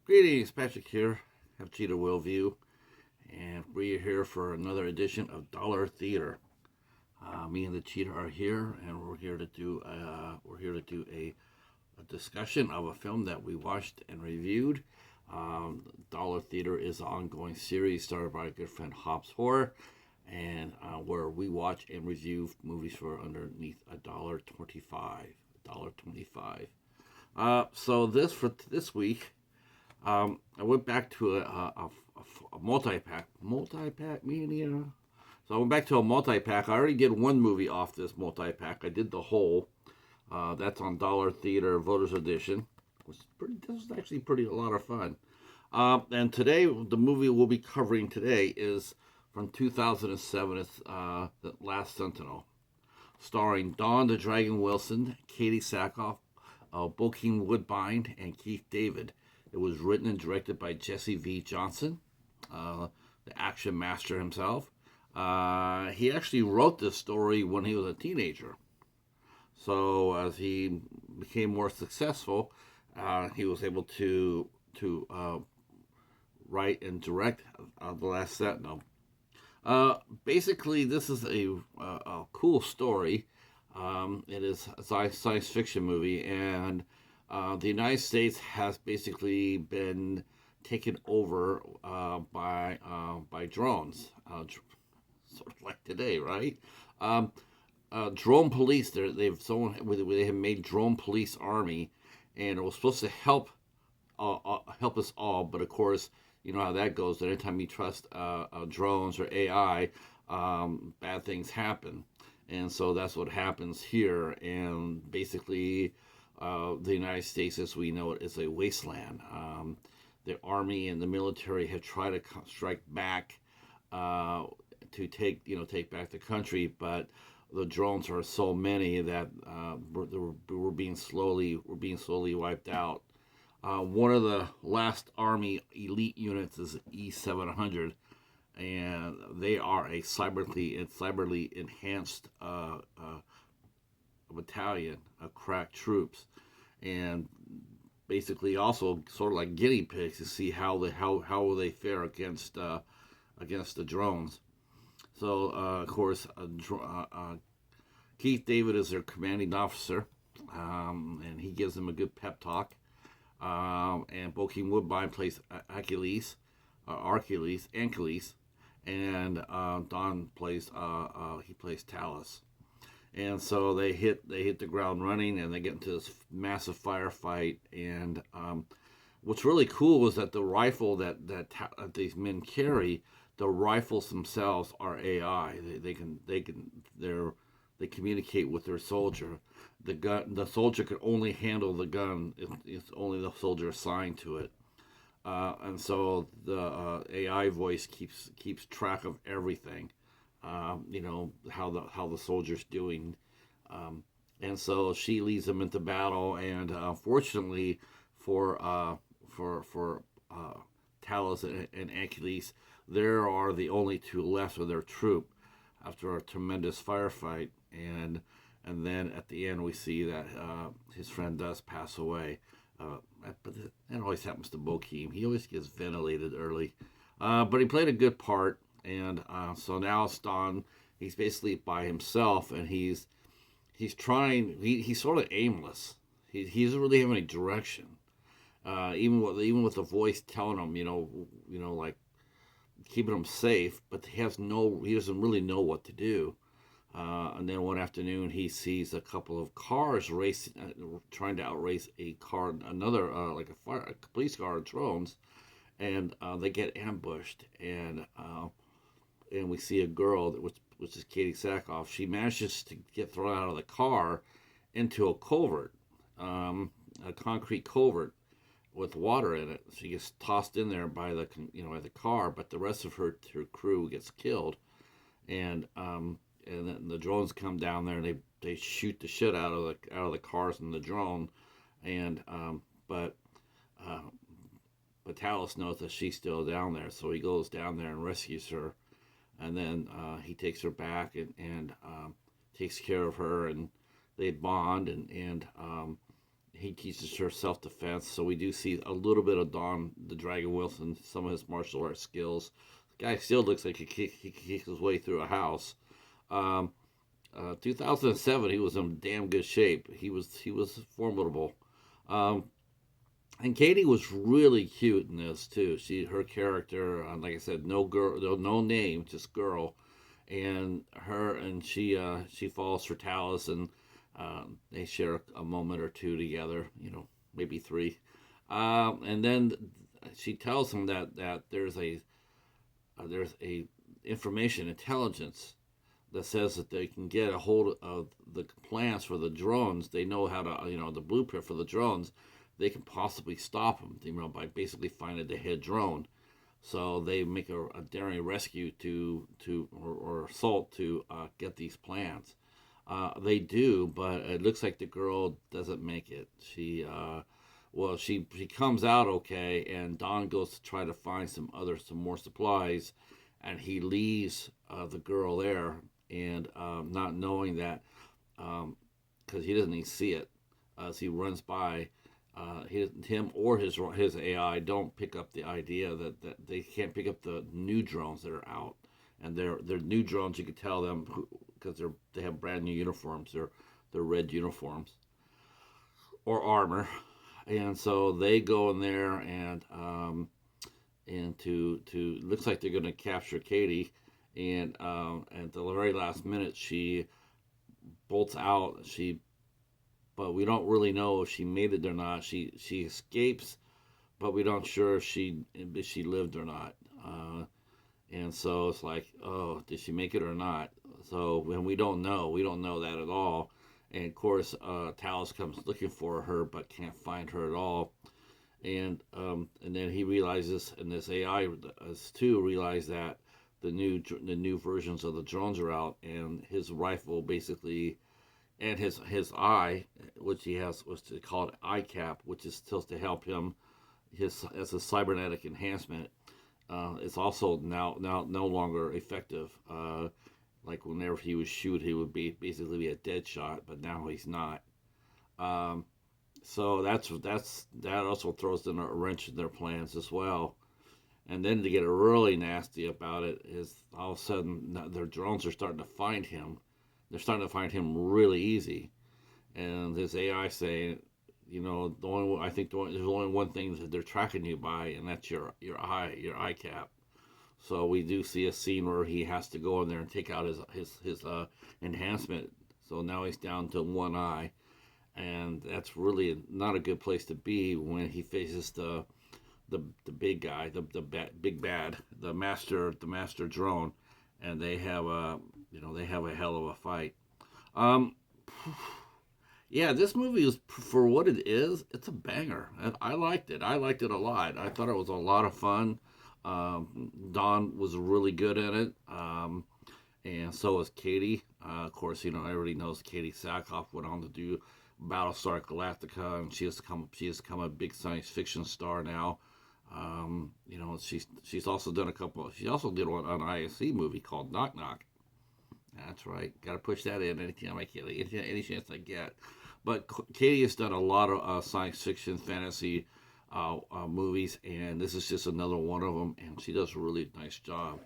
Greetings, Patrick here. Have Cheetah Worldview, and we're here for another edition of Dollar Theater. Me and the Cheetah are here, and we're here to do a discussion of a film that we watched and reviewed. Dollar Theater is an ongoing series started by our good friend Hobbs Horror, and where we watch and review movies for underneath $1.25. $1.25. So this week. I went back to a multi-pack. Multi-pack mania. So I went back to a multi-pack. I already did one movie off this multi-pack. I did the whole. That's on Dollar Theater Voters Edition. This was actually a lot of fun. And today, the movie we'll be covering today is from 2007. It's The Last Sentinel, starring Dawn the Dragon Wilson, Katee Sackoff, Bokeem Woodbine, and Keith David. It was written and directed by Jesse V. Johnson, the action master himself. He actually wrote this story when he was a teenager. So as he became more successful, he was able to write and direct The Last Sentinel. Basically, this is a cool story. It is a science fiction movie, and the United States has basically been taken over by drones, sort of like today, right? Drone police. They have made drone police army, and it was supposed to help us all. But of course, you know how that goes. Anytime you trust drones or AI, bad things happen, and so that's what happens here. And basically, the United States, as we know it, is a wasteland. The army and the military have tried to strike back to take back the country, but the drones are so many that we're being slowly wiped out. One of the last army elite units is E-700, and they are a cyberly enhanced battalion of crack troops, and basically also sort of like guinea pigs to see how will they fare against the drones. So of course, Keith David is their commanding officer, and he gives them a good pep talk. And Bokeem Woodbine plays Achilles, and Don plays he plays Talus. And so they hit the ground running, and they get into this massive firefight. And what's really cool is that the rifle that these men carry, the rifles themselves are AI. They communicate with their soldier. The soldier can only handle the gun if it's only the soldier assigned to it. And so the AI voice keeps track of everything. How the soldier's doing, and so she leads them into battle. And fortunately for Talus and Achilles, there are the only two left of their troop after a tremendous firefight. And then at the end we see that his friend does pass away. But that always happens to Bokeem. He always gets ventilated early, but he played a good part. And so now it's Don. He's basically by himself, and he's trying. He's sort of aimless. He doesn't really have any direction. Even with the voice telling him, like keeping him safe, but he doesn't really know what to do. And then one afternoon, he sees a couple of cars racing, trying to outrace a car, another a police car of drones, and they get ambushed. And we see a girl, which is Katee Sackoff. She manages to get thrown out of the car into a culvert, a concrete culvert with water in it. She gets tossed in there by the car, but the rest of her crew gets killed. And then the drones come down there, and they shoot the shit out of the cars and the drone. And but Talus knows that she's still down there, so he goes down there and rescues her. And then he takes her back and takes care of her, and they bond, and he teaches her self-defense. So we do see a little bit of Don the Dragon Wilson, some of his martial arts skills. The guy still looks like he kicks his way through a house. Um, 2007, he was in damn good shape. He was formidable. Um, and Katee was really cute in this too. Her character, like I said, no girl, no name, just girl, and she falls for Talus, and they share a moment or two together, maybe three, and then she tells him that there's a information intelligence that says that they can get a hold of the plans for the drones. They know how to, the blueprint for the drones. They can possibly stop them, by basically finding the head drone. So they make a daring rescue or assault to get these plans. They do, but it looks like the girl doesn't make it. She comes out okay, and Don goes to try to find some more supplies, and he leaves the girl there, and not knowing that, because he doesn't even see it as he runs by. Him or his AI don't pick up the idea that they can't pick up the new drones that are out, and they're new drones. You can tell them because they have brand new uniforms. They're red uniforms or armor, and so they go in there and to looks like they're going to capture Katee, and at the very last minute she bolts out. But we don't really know if she made it or not. She escapes, but we don't sure if she lived or not. And so it's like, oh, did she make it or not? So when we don't know that at all. And of course, Talus comes looking for her, but can't find her at all. And then he realizes, and this AI too realize that the new versions of the drones are out, and his rifle basically, and his eye, which he has, was called eye cap, which is supposed to help him as a cybernetic enhancement. It's also now no longer effective. Like whenever he would shoot, he would basically be a dead shot, but now he's not. Um, so that also throws in a wrench in their plans as well. And then to get really nasty about it is all of a sudden their drones are starting to find him. They're starting to find him really easy, and his AI saying, there's only one thing that they're tracking you by, and that's your eye cap. So we do see a scene where he has to go in there and take out his enhancement. So now he's down to one eye, and that's really not a good place to be when he faces the big guy, big bad, the master drone, and they have a hell of a fight. Um, yeah, this movie is, for what it is, it's a banger. I liked it. I liked it a lot. I thought it was a lot of fun. Don was really good in it, and so was Katee. Of course, everybody knows Katee Sackoff went on to do Battlestar Galactica, and she has become a big science fiction star now. She's also done a couple. She also did an ISC movie called Knock Knock. That's right. Got to push that in anytime I can, any chance I get. But Katee has done a lot of science fiction, fantasy movies, and this is just another one of them. And she does a really nice job.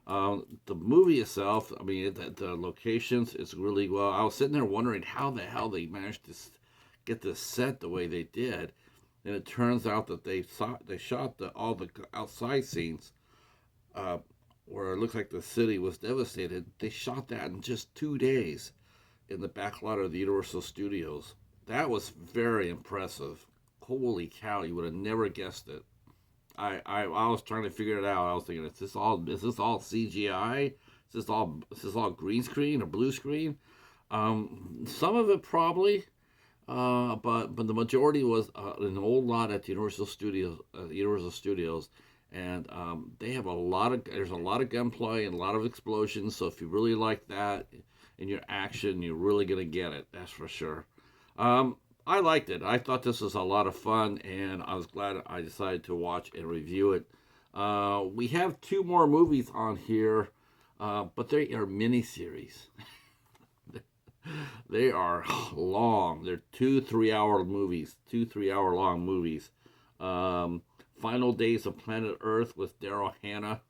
The movie itself, I mean, the locations, it's really well. I was sitting there wondering how the hell they managed to get this set the way they did, and it turns out that they shot all the outside scenes. Where it looked like the city was devastated, they shot that in just 2 days in the back lot of the Universal Studios. That was very impressive. Holy cow, you would have never guessed it. I was trying to figure it out. I was thinking, is this all CGI? Is this all green screen or blue screen? Some of it probably, but the majority was an old lot at the Universal Studios, and they have there's a lot of gunplay and a lot of explosions. So if you really like that in your action, you're really gonna get it. That's for sure. I liked it. I thought this was a lot of fun, and I was glad I decided to watch and review it. We have two more movies on here, but they are miniseries. They are long. They're 2 3 hour movies, 2 3 hour long movies. Um, Final Days of Planet Earth with Daryl Hannah,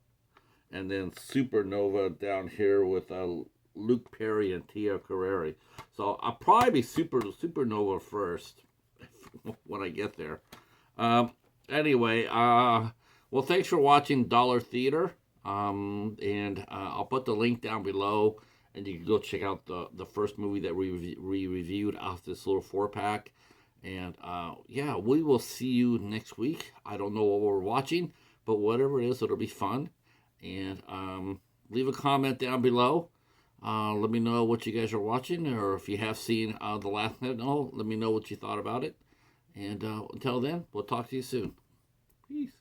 and then Supernova down here with Luke Perry and Tia Carrere. So I'll probably be Supernova first when I get there. Um, anyway, well, thanks for watching Dollar Theater. And I'll put the link down below, and you can go check out the first movie that we reviewed off this little 4 pack. And yeah, we will see you next week. I don't know what we're watching, but whatever it is, it'll be fun. And leave a comment down below. Let me know what you guys are watching, or if you have seen The Last Sentinel, let me know what you thought about it. And until then, we'll talk to you soon. Peace.